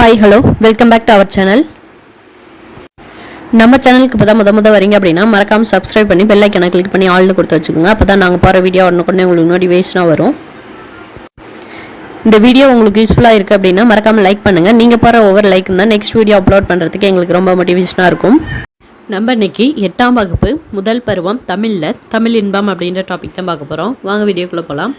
Hi hello welcome back to our channel. நம்ம சேனலுக்கு இப்போ தான் முத வரீங்க அப்படின்னா மறக்காமல் சப்ஸ்கிரைப் பண்ணி பெல் ஐக்கனை கிளிக் பண்ணி ஆல்னு கொடுத்து வச்சுக்கோங்க. அப்போ தான் நாங்கள் போகிற வீடியோ உடனே உங்களுக்கு நோட்டிஃபிகேஷனாக வரும். இந்த வீடியோ உங்களுக்கு யூஸ்ஃபுல்லாக இருக்குது அப்படின்னா மறக்காமல் லைக் பண்ணுங்கள். நீங்கள் போகிற ஒவ்வொரு லைக் தான் நெக்ஸ்ட் வீடியோ அப்லோட் பண்ணுறதுக்கு எங்களுக்கு ரொம்ப மோட்டிவேஷனாக இருக்கும். நம்ம இன்னைக்கு 8ஆம் வகுப்பு முதல் பருவம் தமிழ் இன்பம் அப்படின்ற டாபிக் தான் பார்க்க போகிறோம். வாங்க வீடியோக்குள்ளே போகலாம்.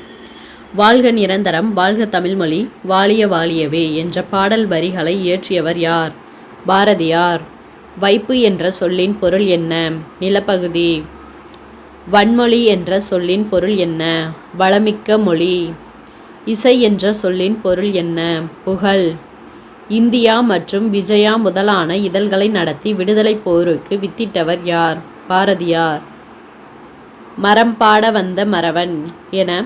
வாழ்க நிரந்தரம், வாழ்க தமிழ்மொழி, வாழிய வாழியவே என்ற பாடல் வரிகளை இயற்றியவர் யார்? பாரதியார். வைப்பு என்ற சொல்லின் பொருள் என்ன? நிலப்பகுதி. வன்மொழி என்ற சொல்லின் பொருள் என்ன? வளமிக்க மொழி. இசை என்ற சொல்லின் பொருள் என்ன? புகழ். இந்தியா மற்றும் விஜயா முதலான இதழ்களை நடத்தி விடுதலை போருக்கு வித்திட்டவர் யார்? பாரதியார். மரம் பாட வந்த மறவன் என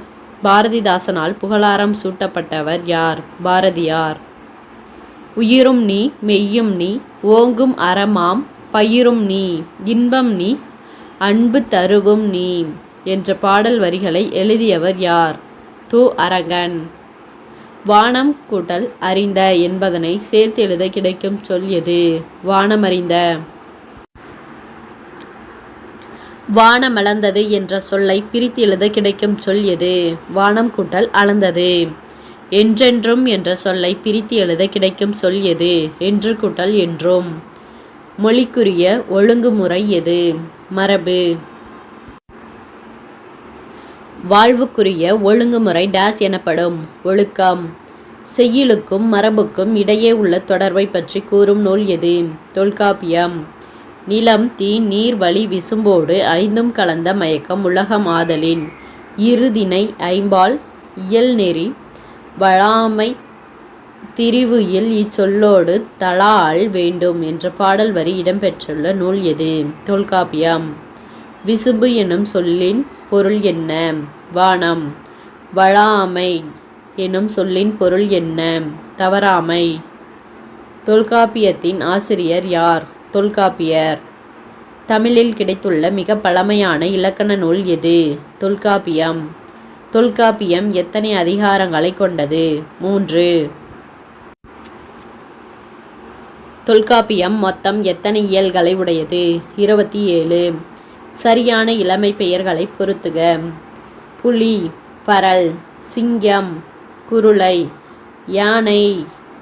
பாரதிதாசனால் புகழாரம் சூட்டப்பட்டவர் யார்? பாரதியார். உயிரும் நீ மெய்யும் நீ ஓங்கும் அறமாம் பயிரும் நீ இன்பம் நீ அன்பு தருவும் நீ என்ற பாடல் வரிகளை எழுதியவர் யார்? து. அரங்கன். வானம் கூட்டல் அறிந்த என்பதனை சேர்த்து எழுத கிடைக்கும் சொல் எது? வானமறிந்த. வானமளந்தது என்ற சொல்லை பிரித்து எழுத கிடைக்கும் சொல் எது? வானம் கூட்டல் அளந்தது. என்றென்றும் என்ற சொல்லை பிரித்து எழுத கிடைக்கும் சொல் எது? என்று கூட்டல் என்றும். மொழிக்குரிய ஒழுங்குமுறை எது? மரபு. வாழ்வுக்குரிய ஒழுங்குமுறை டேஸ் எனப்படும்? ஒழுக்கம். செய்யுளுக்கும் மரபுக்கும் இடையே உள்ள தொடர்பை பற்றி கூறும் நூல் எது? தொல்காப்பியம். நிலம் தீ நீர் வழி விசும்போடு ஐந்தும் கலந்த மயக்கம் உலகம் ஆதலின் இருதினை ஐம்பால் இயல் நெறி வழாமை திரிவு இல் இச்சொல்லோடு தலால் வேண்டும் என்ற பாடல் வரி இடம்பெற்றுள்ள நூல் எது? தொல்காப்பியம். விசும்பு எனும் சொல்லின் பொருள் என்ன? வானம். வழாமை எனும் சொல்லின் பொருள் என்ன? தவறாமை. தொல்காப்பியத்தின் ஆசிரியர் யார்? தொல்காப்பியர். தமிழில் கிடைத்துள்ள மிக பழமையான இலக்கண நூல் எது? தொல்காப்பியம். தொல்காப்பியம் எத்தனை அதிகாரங்களை கொண்டது? 3. தொல்காப்பியம் மொத்தம் எத்தனை இயல்களை உடையது? 27. சரியான இளமை பெயர்களை பொருத்துக. புலி, பரல், சிங்கம், குருளை, யானை,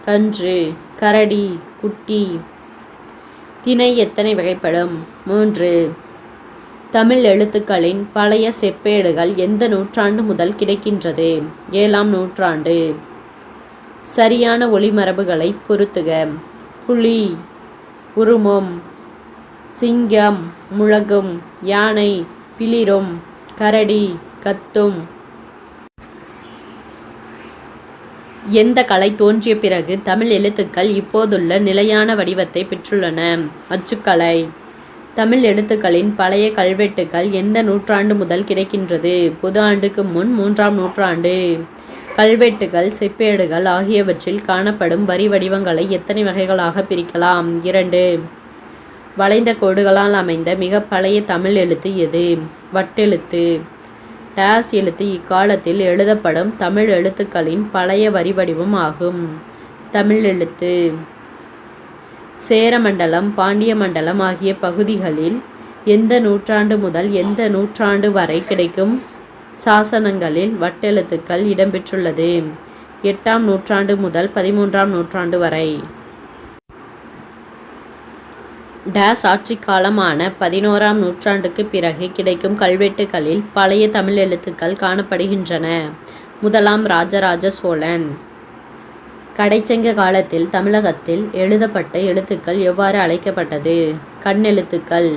கன்று, கரடி, குட்டி. திணை எத்தனை வகைப்படும்? 3. தமிழ் எழுத்துக்களின் பழைய செப்பேடுகள் எந்த நூற்றாண்டு முதல் கிடைக்கின்றது? 7ஆம் நூற்றாண்டு. சரியான ஒளிமரபுகளை பொருத்துக. புலி உருமும், சிங்கம் முழங்கும், யானை பிளிரும், கரடி கத்தும். எந்த கலை தோன்றிய பிறகு தமிழ் எழுத்துக்கள் இப்போதுள்ள நிலையான வடிவத்தை பெற்றுள்ளன? அச்சுக்கலை. தமிழ் எழுத்துக்களின் பழைய கல்வெட்டுக்கள் எந்த நூற்றாண்டு முதல் கிடைக்கின்றது? பொது ஆண்டுக்கு முன் 3ஆம் நூற்றாண்டு. கல்வெட்டுகள், செப்பேடுகள் ஆகியவற்றில் காணப்படும் வரி வடிவங்களை எத்தனை வகைகளாக பிரிக்கலாம்? 2. வளைந்த கோடுகளால் அமைந்த மிக பழைய தமிழ் எழுத்து எது? வட்டெழுத்து. டேஸ் எழுத்து இக்காலத்தில் எழுதப்படும் தமிழ் எழுத்துக்களின் பழைய வரி வடிவம் ஆகும். தமிழ் எழுத்து. சேரமண்டலம், பாண்டிய மண்டலம் ஆகிய பகுதிகளில் எந்த நூற்றாண்டு முதல் எந்த நூற்றாண்டு வரை கிடைக்கும் சாசனங்களில் வட்டெழுத்துக்கள் இடம்பெற்றுள்ளது? 8ஆம் நூற்றாண்டு முதல் 13ஆம் நூற்றாண்டு வரை. டேஸ் ஆட்சி காலமான 11ஆம் நூற்றாண்டுக்கு பிறகு கிடைக்கும் கல்வெட்டுகளில் பழைய தமிழ் எழுத்துக்கள் காணப்படுகின்றன. 1ஆம் ராஜராஜ சோழன். கடைச்சங்க காலத்தில் தமிழகத்தில் எழுதப்பட்ட எழுத்துக்கள் எவ்வாறு அழைக்கப்பட்டது? கண்ணெழுத்துக்கள்.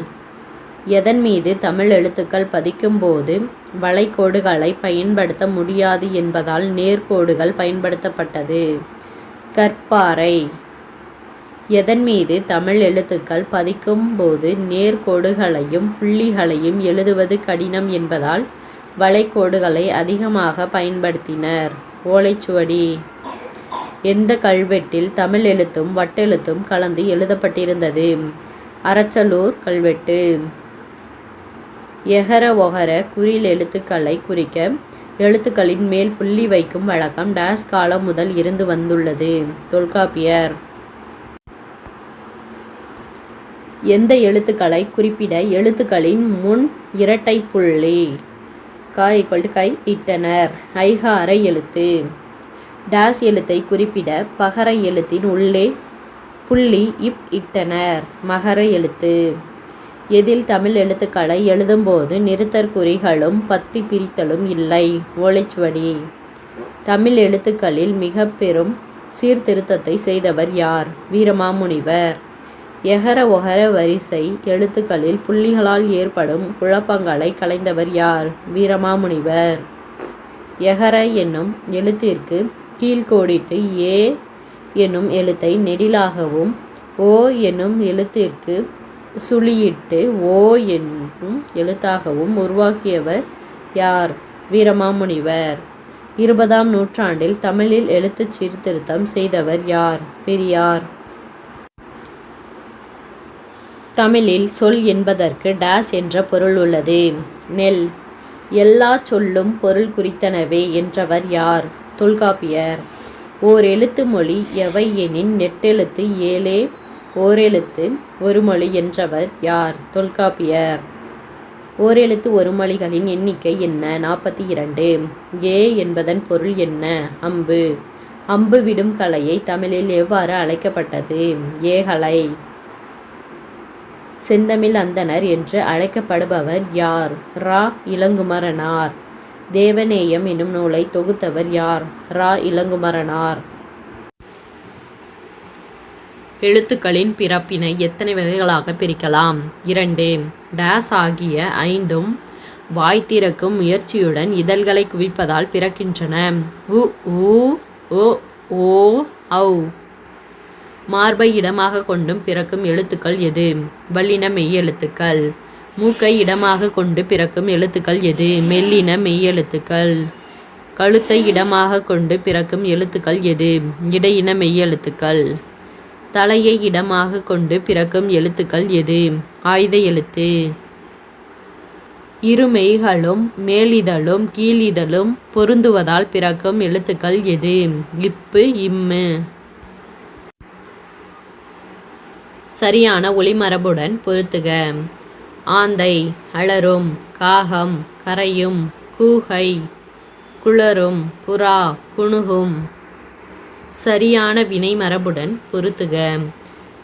எதன் மீது தமிழ் எழுத்துக்கள் பதிக்கும் போது வளைகோடுகளை பயன்படுத்த முடியாது என்பதால் நேர்கோடுகள் பயன்படுத்தப்பட்டது? கற்பாறை. எதன் மீது தமிழ் எழுத்துக்கள் பதிக்கும் போது நேர்கோடுகளையும் புள்ளிகளையும் எழுதுவது கடினம் என்பதால் வளைகோடுகளை அதிகமாக பயன்படுத்தினர்? ஓலைச்சுவடி. எந்த கல்வெட்டில் தமிழ் எழுத்தும் வட்டெழுத்தும் கலந்து எழுதப்பட்டிருந்தது? அரச்சலூர் கல்வெட்டு. எகர ஒகர குறில் எழுத்துக்களை குறிக்க எழுத்துக்களின் மேல் புள்ளி வைக்கும் வழக்கம் டேஸ் காலம் முதல் இருந்து வந்துள்ளது? தொல்காப்பியர். எந்த எழுத்துக்களை குறிப்பிட எழுத்துக்களின் முன் இரட்டை புள்ளி கை இட்டனர். ஐகார எழுத்து. டேஸ் எழுத்தை குறிப்பிட பகர எழுத்தின் உள்ளே புள்ளி இட்டனர். மகர எழுத்து. எதில் தமிழ் எழுத்துக்களை எழுதும்போது நிறுத்தற்குறிகளும் பத்தி பிரித்தலும் இல்லை. ஓலைச்சுவடி. தமிழ் எழுத்துக்களில் மிக பெரும் சீர்திருத்தத்தை செய்தவர் யார்? வீரமாமுனிவர். எகர ஒகர வரிசை எழுத்துக்களில் புள்ளிகளால் ஏற்படும் குழப்பங்களை களைந்தவர் யார்? வீரமாமுனிவர். எகர என்னும் எழுத்திற்கு கீழ்கோடிட்டு ஏ என்னும் எழுத்தை நெடிலாகவும் ஓ என்னும் எழுத்திற்கு சுழியிட்டு ஓ என்னும் எழுத்தாகவும் உருவாக்கியவர் யார்? வீரமாமுனிவர். 20ஆம் நூற்றாண்டில் தமிழில் எழுத்துச் சீர்திருத்தம் செய்தவர் யார்? பெரியார். தமிழில் சொல் என்பதற்கு டேஸ் என்ற பொருள் உள்ளது. நெல். எல்லா சொல்லும் பொருள் குறித்தனவே என்றவர் யார்? தொல்காப்பியர். ஓர் எழுத்து மொழி எவை எனின் நெட்டெழுத்து ஏழே ஓரெழுத்து ஒரு மொழி என்றவர் யார்? தொல்காப்பியர். ஓரெழுத்து ஒரு மொழிகளின் எண்ணிக்கை என்ன? 42. ஏ என்பதன் பொருள் என்ன? அம்பு. அம்பு விடும் கலையை தமிழில் எவ்வாறு அழைக்கப்பட்டது? ஏகலை. செந்தமிழ் அந்தணர் என்று அழைக்கப்படுபவர் யார்? ரா. இளங்குமரனார். தேவநேயம் என்னும் நூலை தொகுத்தவர் யார்? ரா. இளங்குமரனார். எழுத்துக்களின் பிறப்பினை எத்தனை வகைகளாக பிரிக்கலாம்? 2. டேஸ் ஆகிய 5ம் வாய் திறக்கும் முயற்சியுடன் இதழ்களை குவிப்பதால் பிறக்கின்றன. உ ஊ ஓ ஓ ஔ. மார்பை இடமாக கொண்டும் பிறக்கும் எழுத்துக்கள் எது? வல்லின மெய் எழுத்துக்கள். மூக்கை இடமாக கொண்டு பிறக்கும் எழுத்துக்கள் எது? மெல்லின மெய் எழுத்துக்கள். கழுத்தை இடமாக கொண்டு பிறக்கும் எழுத்துக்கள் எது? இடையின மெய் எழுத்துக்கள். தலையை இடமாக கொண்டு பிறக்கும் எழுத்துக்கள் எது? ஆயுத எழுத்து. இரு மெய்களும் மேலிதழும் கீழிதழும் பொருந்துவதால் பிறக்கும் எழுத்துக்கள் எது? இப்பு இம்மு. சரியான ஒளிமரபுடன் பொருத்துக. ஆந்தை அலறும். காகம் கரையும். கூகை குளரும். புறா குணுகும். சரியான வினை மரபுடன் பொருத்துக.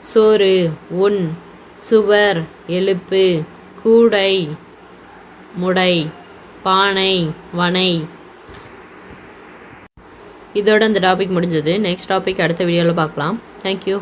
சோறு உண். சுவர் எழுப்பு. கூடை முடை. பானை வனை. இதோட இந்த டாபிக் முடிஞ்சது. நெக்ஸ்ட் டாபிக் அடுத்த வீடியோவில் பார்க்கலாம். தேங்க்யூ.